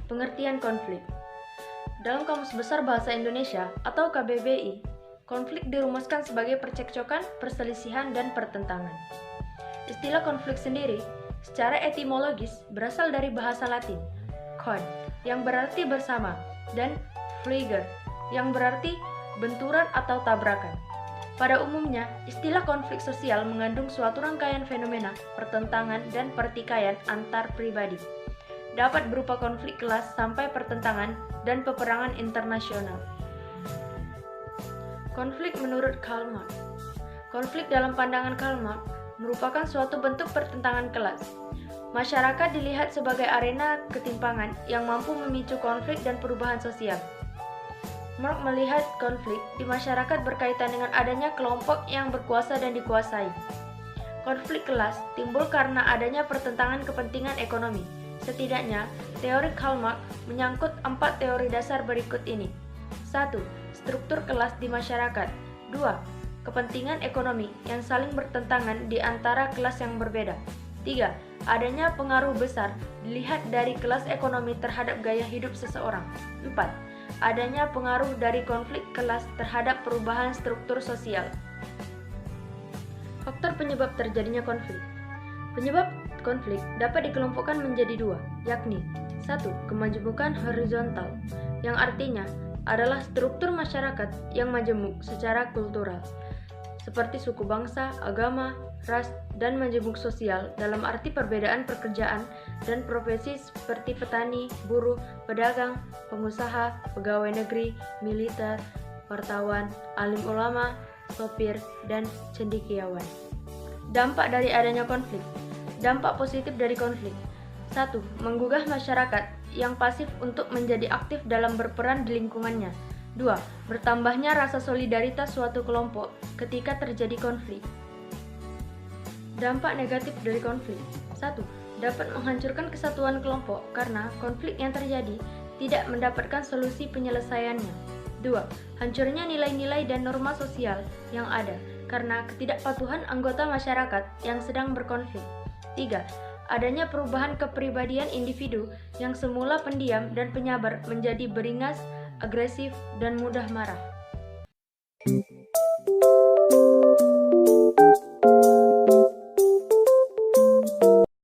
Pengertian konflik. Dalam Kamus Besar Bahasa Indonesia atau KBBI, konflik dirumuskan sebagai percekcokan, perselisihan, dan pertentangan. Istilah konflik sendiri secara etimologis berasal dari bahasa Latin, con, yang berarti bersama, dan fliger, yang berarti benturan atau tabrakan. Pada umumnya, istilah konflik sosial mengandung suatu rangkaian fenomena, pertentangan, dan pertikaian antar pribadi. Dapat berupa konflik kelas sampai pertentangan dan peperangan internasional. Konflik menurut Karl Marx. Konflik dalam pandangan Karl Marx merupakan suatu bentuk pertentangan kelas. Masyarakat dilihat sebagai arena ketimpangan yang mampu memicu konflik dan perubahan sosial. Marx melihat konflik di masyarakat berkaitan dengan adanya kelompok yang berkuasa dan dikuasai. Konflik kelas timbul karena adanya pertentangan kepentingan ekonomi. Setidaknya, teori Karl Marx menyangkut 4 teori dasar berikut ini. 1. Struktur kelas di masyarakat. 2. Kepentingan ekonomi yang saling bertentangan di antara kelas yang berbeda. 3. Adanya pengaruh besar dilihat dari kelas ekonomi terhadap gaya hidup seseorang. 4. Adanya pengaruh dari konflik kelas terhadap perubahan struktur sosial. Faktor penyebab terjadinya konflik. Penyebab konflik dapat dikelompokkan menjadi 2, yakni 1. Kemajemukan horizontal, yang artinya adalah struktur masyarakat yang majemuk secara kultural, seperti suku bangsa, agama, ras, dan majemuk sosial dalam arti perbedaan pekerjaan dan profesi seperti petani, buruh, pedagang, pengusaha, pegawai negeri, militer, wartawan, alim ulama, sopir, dan cendekiawan. Dampak dari adanya konflik. Dampak positif dari konflik. 1. Menggugah masyarakat yang pasif untuk menjadi aktif dalam berperan di lingkungannya. 2. Bertambahnya rasa solidaritas suatu kelompok ketika terjadi konflik. Dampak negatif dari konflik. 1. Dapat menghancurkan kesatuan kelompok karena konflik yang terjadi tidak mendapatkan solusi penyelesaiannya. 2. Hancurnya nilai-nilai dan norma sosial yang ada karena ketidakpatuhan anggota masyarakat yang sedang berkonflik. 3. Adanya perubahan kepribadian individu yang semula pendiam dan penyabar menjadi beringas, agresif, dan mudah marah.